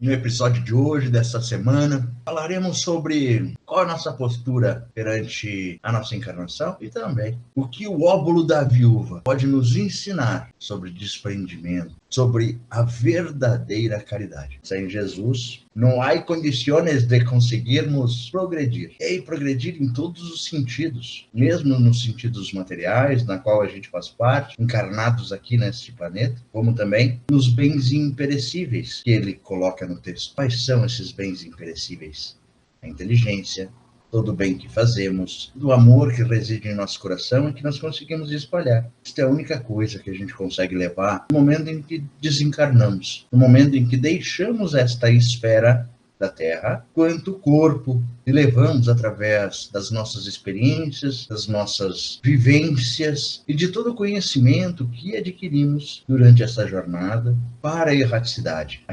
No episódio de hoje, desta semana, falaremos sobre qual é a nossa postura perante a nossa encarnação e também o que o óbolo da viúva pode nos ensinar sobre desprendimento, sobre a verdadeira caridade. Sem Jesus, não há condições de conseguirmos progredir. E progredir em todos os sentidos, mesmo nos sentidos materiais, na qual a gente faz parte, encarnados aqui neste planeta, como também nos bens imperecíveis que ele coloca no texto. Quais são esses bens imperecíveis? A inteligência, todo o bem que fazemos, do amor que reside em nosso coração e que nós conseguimos espalhar. Isto é a única coisa que a gente consegue levar no momento em que desencarnamos, no momento em que deixamos esta esfera da Terra, quanto corpo, e levamos através das nossas experiências, das nossas vivências e de todo o conhecimento que adquirimos durante essa jornada para a erraticidade,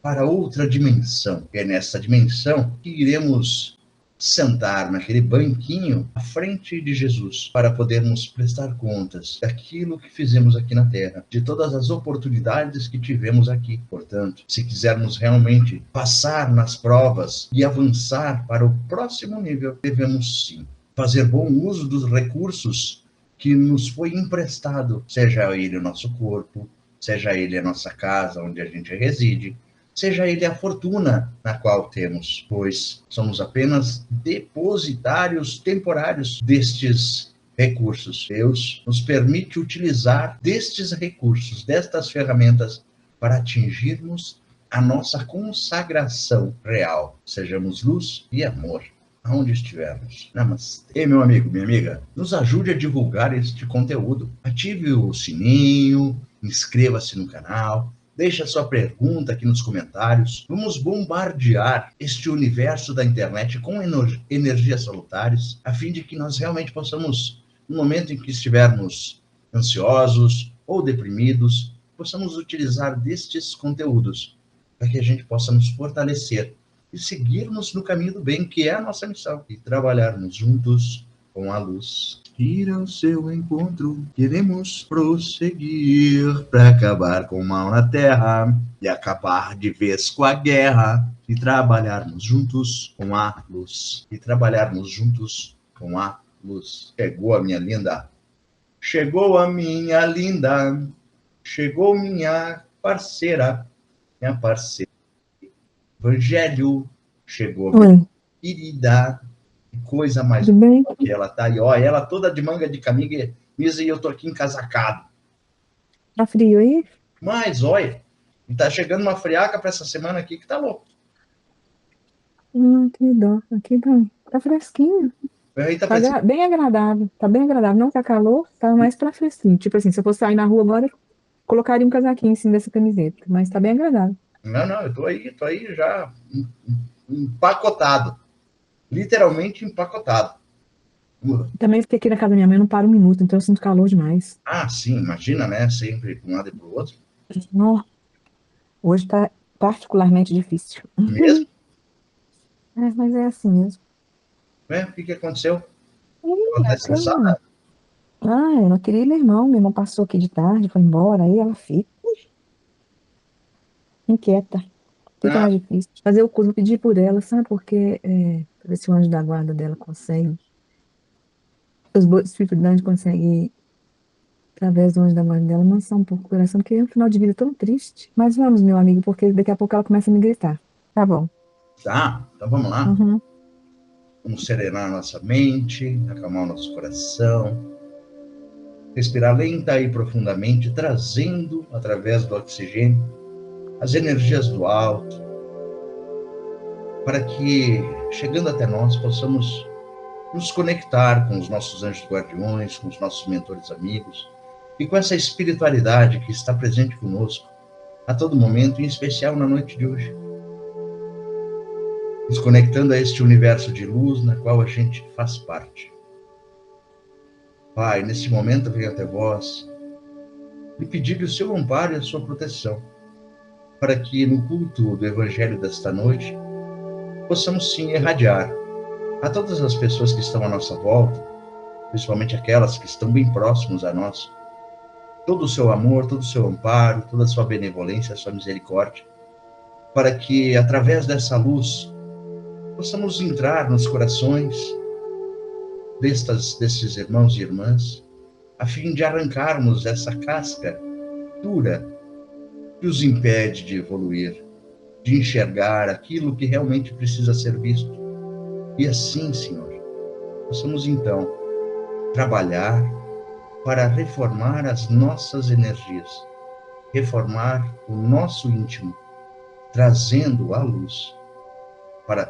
para outra dimensão. É nessa dimensão que iremos sentar naquele banquinho à frente de Jesus para podermos prestar contas daquilo que fizemos aqui na Terra, de todas as oportunidades que tivemos aqui. Portanto, se quisermos realmente passar nas provas e avançar para o próximo nível, devemos sim fazer bom uso dos recursos que nos foi emprestado, seja ele o nosso corpo, seja ele a nossa casa onde a gente reside, seja ele a fortuna na qual temos, pois somos apenas depositários temporários destes recursos. Deus nos permite utilizar destes recursos, destas ferramentas, para atingirmos a nossa consagração real. Sejamos luz e amor aonde estivermos. Namastê, meu amigo, minha amiga. Nos ajude a divulgar este conteúdo. Ative o sininho, inscreva-se no canal, deixe a sua pergunta aqui nos comentários. Vamos bombardear este universo da internet com energias salutares, a fim de que nós realmente possamos, no momento em que estivermos ansiosos ou deprimidos, possamos utilizar destes conteúdos para que a gente possa nos fortalecer e seguirmos no caminho do bem, que é a nossa missão, e trabalharmos juntos com a luz. Ir ao seu encontro, queremos prosseguir para acabar com o mal na terra e acabar de vez com a guerra, e trabalharmos juntos com a luz. E trabalharmos juntos com a luz. Chegou a minha linda. Chegou a minha linda. Chegou minha parceira. Minha parceira. Evangelho chegou, minha querida. Que coisa mais boa que ela tá aí, ó, ela toda de manga de camisa e eu tô aqui encasacado. Tá frio aí? Mas, olha, tá chegando uma friaca para essa semana aqui que tá louco. Que dó. Aqui tá fresquinho. Aí tá bem agradável. Tá bem agradável. Não tá calor, tá mais pra fresquinho. Tipo assim, se eu fosse sair na rua agora, eu colocaria um casaquinho em cima dessa camiseta. Mas tá bem agradável. Não, eu tô aí já empacotado. Literalmente empacotado. Também fiquei aqui na casa da minha mãe, não paro um minuto, então eu sinto calor demais. Ah, sim, imagina, né? Sempre de um lado e pro outro. Não. Hoje tá particularmente difícil. Mesmo? Mas é assim mesmo. O que aconteceu? Tá estressada? Eu não queria ir, meu irmão passou aqui de tarde, foi embora, aí ela fica inquieta. Fica mais difícil. Fazer o curso, pedir por ela, sabe? Porque pra ver se o anjo da guarda dela consegue. Os espíritos de anjo conseguem, através do anjo da guarda dela, mansar um pouco o coração, porque é um final de vida tão triste. Mas vamos, meu amigo, porque daqui a pouco ela começa a me gritar. Tá bom. Tá, então vamos lá. Uhum. Vamos serenar nossa mente, acalmar o nosso coração, respirar lenta e profundamente, trazendo, através do oxigênio, as energias do alto, para que, chegando até nós, possamos nos conectar com os nossos anjos guardiões, com os nossos mentores amigos, e com essa espiritualidade que está presente conosco a todo momento, em especial na noite de hoje. Nos conectando a este universo de luz na qual a gente faz parte. Pai, neste momento eu venho até vós e pedir o seu amparo e a sua proteção, para que no culto do Evangelho desta noite possamos sim irradiar a todas as pessoas que estão à nossa volta, principalmente aquelas que estão bem próximos a nós, todo o seu amor, todo o seu amparo, toda a sua benevolência, a sua misericórdia, para que, através dessa luz, possamos entrar nos corações desses irmãos e irmãs, a fim de arrancarmos essa casca dura que os impede de evoluir, de enxergar aquilo que realmente precisa ser visto. E assim, Senhor, possamos então trabalhar para reformar as nossas energias, reformar o nosso íntimo, trazendo a luz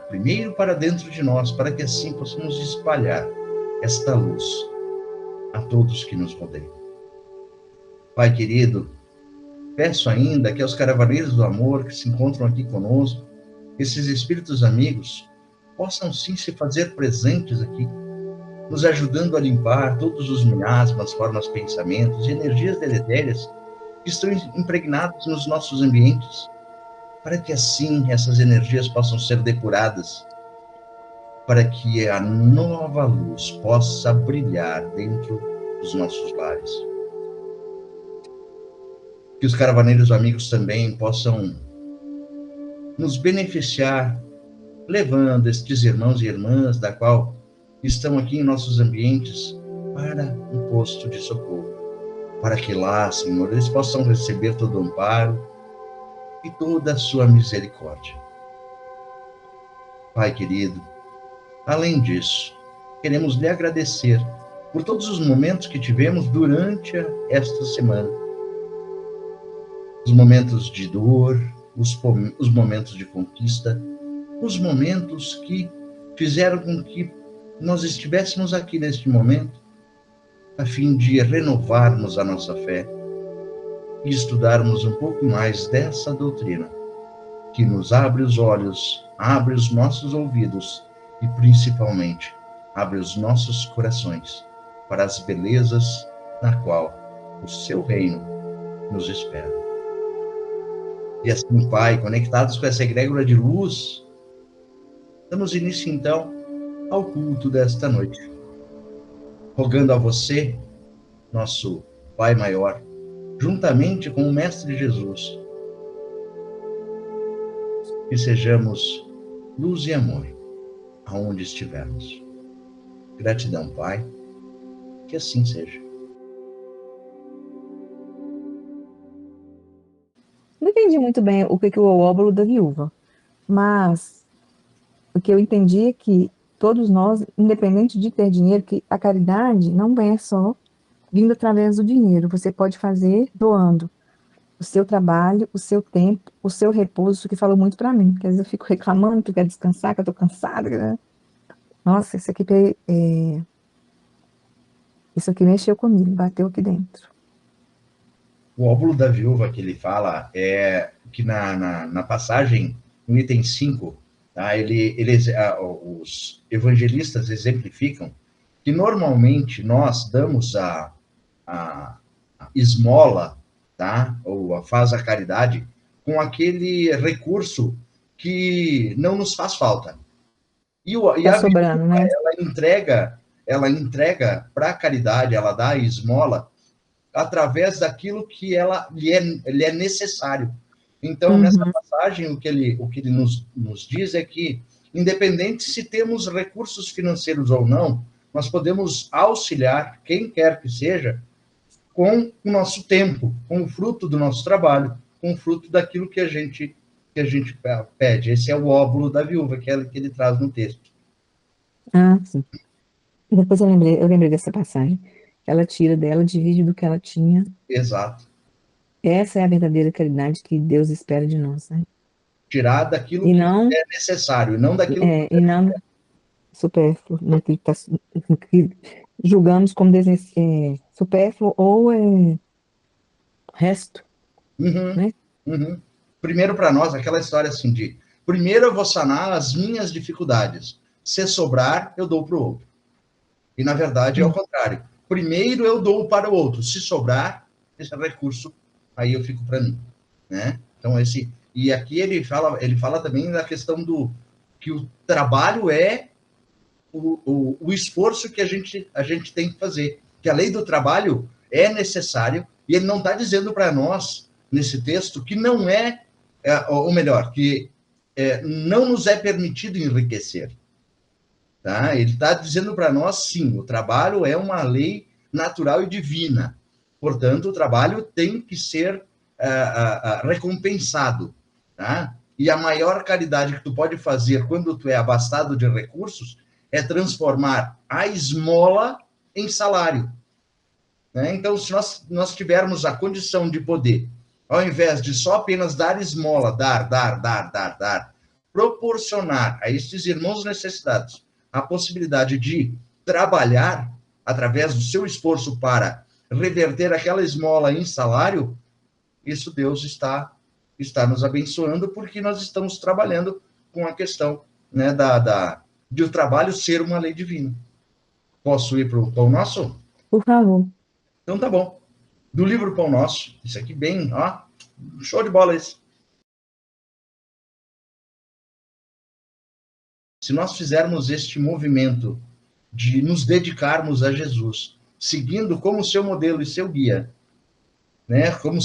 primeiro para dentro de nós, para que assim possamos espalhar esta luz a todos que nos rodeiam. Pai querido, peço ainda que aos caravaneiros do amor que se encontram aqui conosco, esses espíritos amigos, possam sim se fazer presentes aqui, nos ajudando a limpar todos os miasmas, formas, pensamentos e energias deletérias que estão impregnados nos nossos ambientes, para que assim essas energias possam ser depuradas, para que a nova luz possa brilhar dentro dos nossos lares. Que os caravaneiros amigos também possam nos beneficiar, levando estes irmãos e irmãs da qual estão aqui em nossos ambientes para um posto de socorro, para que lá, Senhor, eles possam receber todo o amparo e toda a sua misericórdia. Pai querido, além disso, queremos lhe agradecer por todos os momentos que tivemos durante esta semana. Os momentos de dor, os momentos de conquista, os momentos que fizeram com que nós estivéssemos aqui neste momento, a fim de renovarmos a nossa fé e estudarmos um pouco mais dessa doutrina, que nos abre os olhos, abre os nossos ouvidos e, principalmente, abre os nossos corações para as belezas na qual o seu reino nos espera. E assim, Pai, conectados com essa egrégora de luz, damos início, então, ao culto desta noite, rogando a você, nosso Pai Maior, juntamente com o Mestre Jesus, que sejamos luz e amor aonde estivermos. Gratidão, Pai, que assim seja. Não entendi muito bem o que é o óbolo da viúva, mas o que eu entendi é que todos nós, independente de ter dinheiro, que a caridade não é só vindo através do dinheiro. Você pode fazer doando o seu trabalho, o seu tempo, o seu repouso, que falou muito para mim, porque às vezes eu fico reclamando que eu quero descansar, que eu tô cansada, né? Nossa, isso aqui mexeu comigo, bateu aqui dentro. O óbolo da viúva que ele fala é que na passagem, no item 5, tá, os evangelistas exemplificam que normalmente nós damos a esmola, tá, ou faz a caridade com aquele recurso que não nos faz falta. E Tá a sobrando, viúva, né? ela entrega para a caridade, ela dá a esmola através daquilo que lhe é necessário. Então, nessa passagem, o que ele nos diz é que, independente se temos recursos financeiros ou não, nós podemos auxiliar quem quer que seja com o nosso tempo, com o fruto do nosso trabalho, com o fruto daquilo que a gente pede. Esse é o óbolo da viúva que ele traz no texto. Ah, sim. Depois eu lembrei dessa passagem. Ela tira dela, divide do que ela tinha. Exato. Essa é a verdadeira caridade que Deus espera de nós, né? Tirar daquilo E que não, é necessário, não daquilo que e não supérfluo, naquilo que julgamos como supérfluo ou resto, né? Primeiro, para nós, aquela história assim de primeiro eu vou sanar as minhas dificuldades. Se sobrar, eu dou para o outro. E, na verdade, é o contrário. Primeiro eu dou para o outro. Se sobrar, esse recurso, aí eu fico para mim. Né? Então, e aqui ele fala também da questão que o trabalho é o esforço que a gente tem que fazer. Que a lei do trabalho é necessário, e ele não está dizendo para nós, nesse texto, que não é ou melhor, que não nos é permitido enriquecer. Tá? Ele está dizendo para nós, sim, o trabalho é uma lei natural e divina. Portanto, o trabalho tem que ser recompensado. Tá? E a maior caridade que tu pode fazer quando tu é abastado de recursos é transformar a esmola em salário. Né? Então, se nós tivermos a condição de poder, ao invés de só apenas dar esmola, dar, proporcionar a estes irmãos necessitados a possibilidade de trabalhar através do seu esforço para reverter aquela esmola em salário, isso Deus está nos abençoando, porque nós estamos trabalhando com a questão, né, de o trabalho ser uma lei divina. Posso ir para o Pão Nosso? Por favor. Então tá bom. Do livro Pão Nosso, isso aqui bem, ó, show de bola esse. Se nós fizermos este movimento de nos dedicarmos a Jesus, seguindo como seu modelo e seu guia, né? Como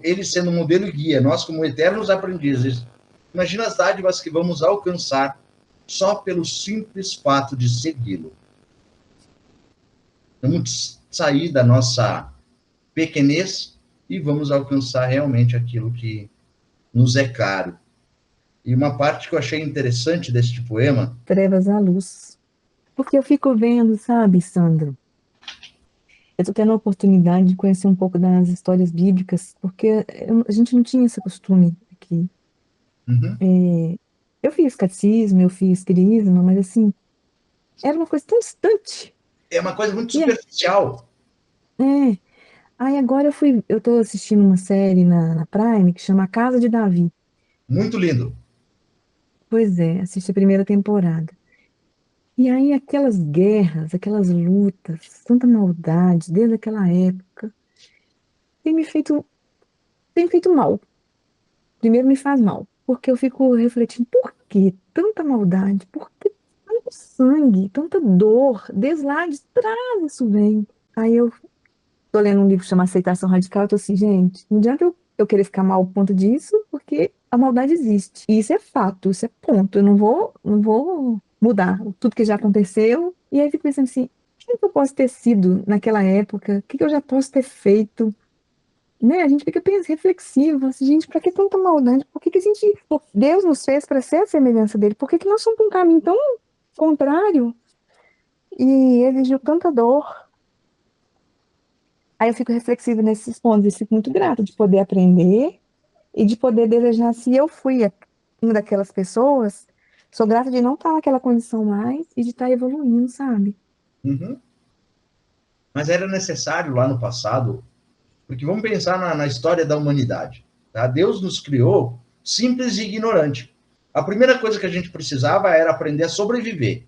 ele sendo modelo e guia, nós como eternos aprendizes, imagina as dádivas que vamos alcançar só pelo simples fato de segui-lo. Vamos sair da nossa pequenez e vamos alcançar realmente aquilo que nos é caro. E uma parte que eu achei interessante deste poema... Trevas à luz. Porque eu fico vendo, sabe, Sandro? Eu estou tendo a oportunidade de conhecer um pouco das histórias bíblicas, porque a gente não tinha esse costume aqui. Uhum. Eu fiz catecismo, eu fiz crisma, mas assim, era uma coisa tão distante. É uma coisa muito superficial. É. Aí agora eu tô assistindo uma série na Prime que chama A Casa de Davi. Muito lindo. Pois é, assisti a primeira temporada. E aí aquelas guerras, aquelas lutas, tanta maldade desde aquela época, tem feito mal. Primeiro me faz mal, porque eu fico refletindo por que tanta maldade, por que tanto sangue, tanta dor, desde lá de trás isso vem. Aí eu tô lendo um livro chamado Aceitação Radical, eu tô assim, gente, não adianta eu querer ficar mal por conta disso, porque a maldade existe. E isso é fato, isso é ponto. Eu não vou mudar tudo que já aconteceu. E aí eu fico pensando assim, o que eu posso ter sido naquela época? O que eu já posso ter feito? Né? A gente fica pensando, reflexivo, assim, gente, para que tanta maldade? Deus nos fez para ser a semelhança dele, por que que nós somos um caminho tão contrário e exigiu tanta dor? Aí eu fico reflexiva nesses pontos e fico muito grata de poder aprender e de poder desejar, se eu fui uma daquelas pessoas, sou grata de não estar naquela condição mais e de estar evoluindo, sabe? Uhum. Mas era necessário lá no passado, porque vamos pensar na história da humanidade. Tá? Deus nos criou simples e ignorante. A primeira coisa que a gente precisava era aprender a sobreviver.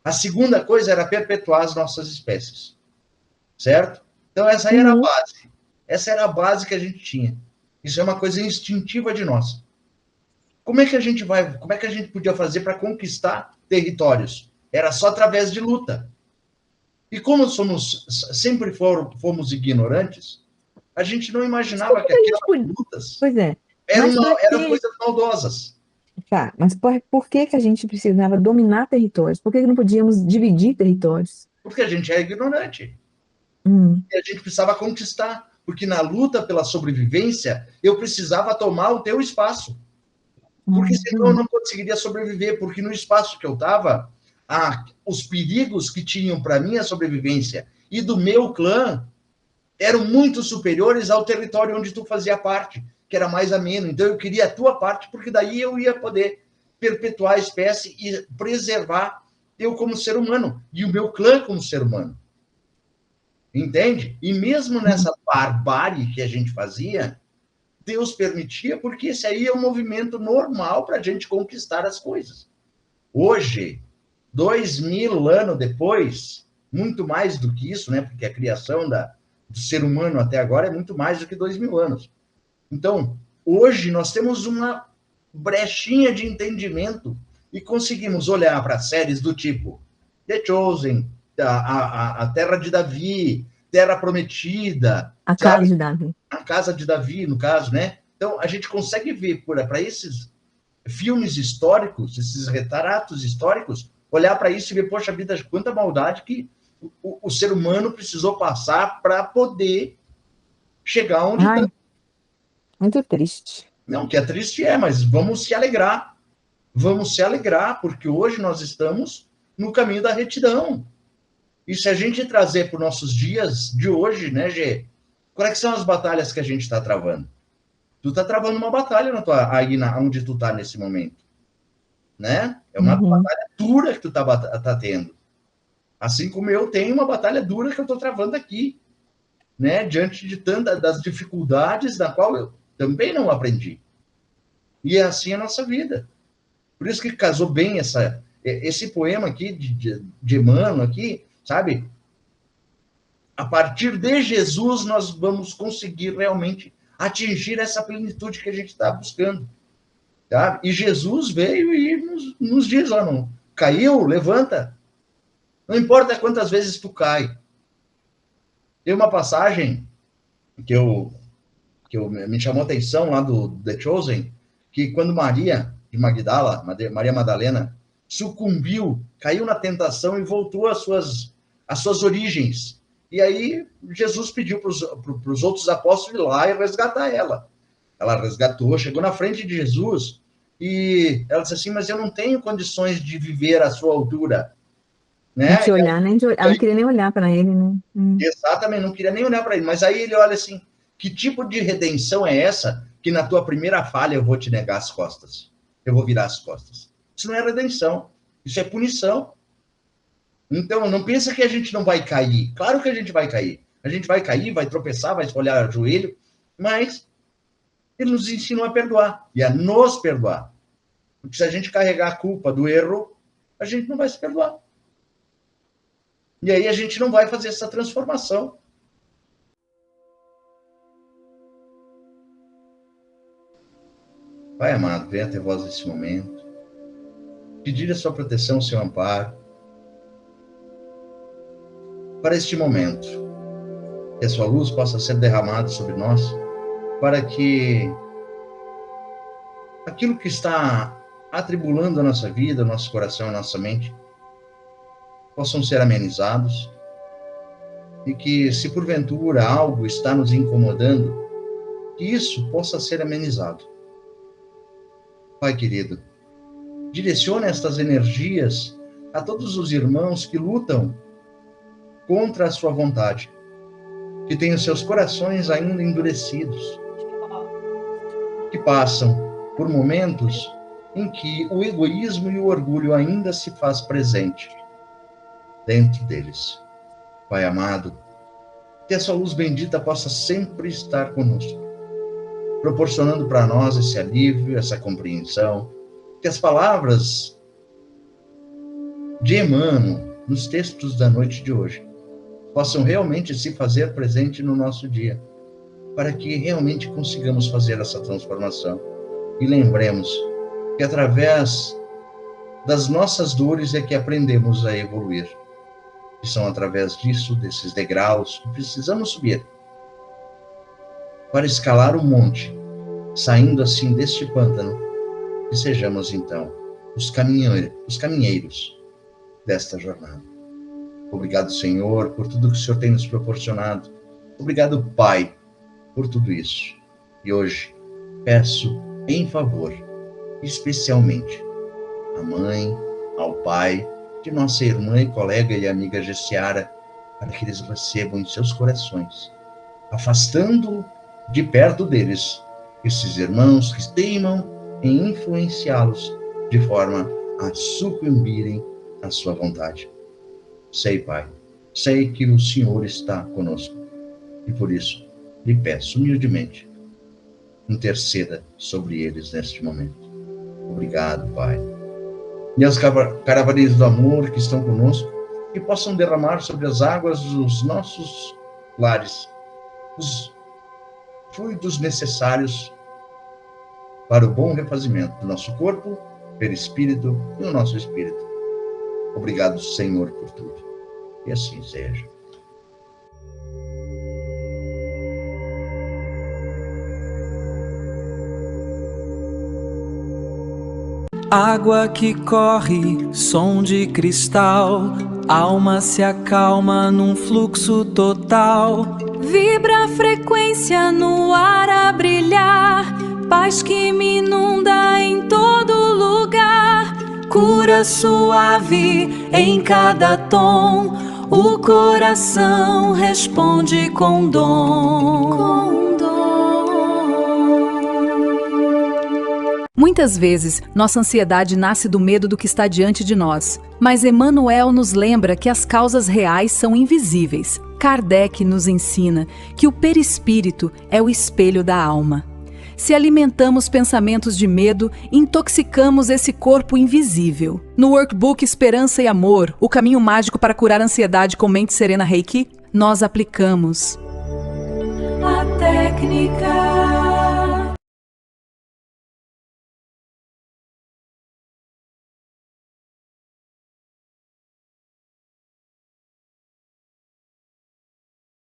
A segunda coisa era perpetuar as nossas espécies. Certo? Então essa aí era a Uhum. base. Essa era a base que a gente tinha. Isso é uma coisa instintiva de nós. Como é que a gente podia fazer para conquistar territórios? Era só através de luta. E como sempre fomos ignorantes, a gente não Mas por imaginava que que que a gente aquelas podia? lutas Pois é. eram, Mas para eram quê? coisas maldosas, Tá, mas por que que a gente precisava dominar territórios? Por que que não podíamos dividir territórios? porque a gente é ignorante. Hum, E a gente precisava conquistar, porque na luta pela sobrevivência, eu precisava tomar o teu espaço. Porque senão eu hum, não conseguiria sobreviver, porque no espaço que eu estava, os perigos que tinham para minha sobrevivência e do meu clã eram muito superiores ao território onde tu fazia parte, que era mais ameno. Então eu queria a tua parte, porque daí eu ia poder perpetuar a espécie e preservar eu como ser humano e o meu clã como ser humano. Entende? E mesmo hum. nessa barbárie que a gente fazia, Deus permitia, porque esse aí é um movimento normal para a gente conquistar as coisas. Hoje, 2000 anos depois, muito mais do que isso, né? Porque a criação do ser humano até agora é muito mais do que 2000 anos. Então, hoje nós temos uma brechinha de entendimento e conseguimos olhar para séries do tipo The Chosen, a Terra de Davi, Terra Prometida, A casa sabe? de Davi. A Casa de Davi, no caso, né? Então, a gente consegue ver para esses filmes históricos, esses retratos históricos, olhar para isso e ver, poxa vida, quanta maldade que o ser humano precisou passar para poder chegar onde está. Ai, muito triste. Não, que é triste mas vamos se alegrar. Vamos se alegrar, porque hoje nós estamos no caminho da retidão. E se a gente trazer para os nossos dias de hoje, né, Gê? Quais são as batalhas que a gente está travando? Tu está travando uma batalha aí onde tu está nesse momento. Né? É uma batalha dura que tu tá tendo. Assim como eu tenho uma batalha dura que eu estou travando aqui. Né? Diante de tantas das dificuldades da qual eu também não aprendi. E é assim a nossa vida. Por isso que casou bem esse poema aqui de Emmanuel aqui, sabe? A partir de Jesus nós vamos conseguir realmente atingir essa plenitude que a gente está buscando. Tá? E Jesus veio e nos diz, ó, não, caiu, levanta. Não importa quantas vezes tu cai. Tem uma passagem que me chamou a atenção lá do The Chosen, que quando Maria de Magdala, Maria Madalena, sucumbiu, caiu na tentação e voltou às suas origens. E aí Jesus pediu para os outros apóstolos ir lá e resgatar ela. Ela resgatou, chegou na frente de Jesus e ela disse assim, mas eu não tenho condições de viver à sua altura. Né? Não te olhar, nem de olhar. Ela não queria nem olhar para ele, né? Exatamente, não queria nem olhar para ele. Mas aí ele olha assim, que tipo de redenção é essa que na tua primeira falha eu vou te negar as costas? Eu vou virar as costas. Isso não é redenção, isso é punição. Então, não pensa que a gente não vai cair. Claro que a gente vai cair. A gente vai cair, vai tropeçar, vai esfolhar o joelho, mas ele nos ensinou a perdoar e a nos perdoar. Porque se a gente carregar a culpa do erro, a gente não vai se perdoar. E aí a gente não vai fazer essa transformação. Pai amado, venha até vós nesse momento. Pedir a sua proteção, o seu amparo. Para este momento, que a sua luz possa ser derramada sobre nós, para que aquilo que está atribulando a nossa vida, o nosso coração, a nossa mente, possam ser amenizados e que, se porventura algo está nos incomodando, que isso possa ser amenizado. Pai querido, direcione estas energias a todos os irmãos que lutam contra a sua vontade, que têm os seus corações ainda endurecidos, que passam por momentos em que o egoísmo e o orgulho ainda se faz presente dentro deles. Pai amado, que a sua luz bendita possa sempre estar conosco, proporcionando para nós esse alívio, essa compreensão, que as palavras de Emmanuel nos textos da noite de hoje possam realmente se fazer presente no nosso dia, para que realmente consigamos fazer essa transformação. E lembremos que através das nossas dores é que aprendemos a evoluir. E são através disso, desses degraus, que precisamos subir para escalar o monte, saindo assim deste pântano, que sejamos então os caminheiros desta jornada. Obrigado, Senhor, por tudo que o Senhor tem nos proporcionado. Obrigado, Pai, por tudo isso. E hoje peço em favor, especialmente, à mãe, ao pai, de nossa irmã e colega e amiga Gessiara, para que eles recebam em seus corações, afastando de perto deles esses irmãos que teimam em influenciá-los de forma a sucumbirem à sua vontade. Sei, Pai, sei que o Senhor está conosco e por isso lhe peço humildemente, interceda sobre eles neste momento. Obrigado, Pai. E aos caravanistas do amor que estão conosco, que possam derramar sobre as águas dos nossos lares os fluidos necessários para o bom refazimento do nosso corpo, perispírito e do nosso espírito. Obrigado, Senhor, por tudo. E assim seja. Água que corre, som de cristal, alma se acalma num fluxo total. Vibra a frequência no ar a brilhar, paz que me inunda em todo lugar. Cura suave em cada tom, o coração responde com dom. Muitas vezes, nossa ansiedade nasce do medo do que está diante de nós. Mas Emmanuel nos lembra que as causas reais são invisíveis. Kardec nos ensina que o perispírito é o espelho da alma. Se alimentamos pensamentos de medo, intoxicamos esse corpo invisível. No workbook Esperança e Amor, o caminho mágico para curar a ansiedade com mente serena Reiki, nós aplicamos a técnica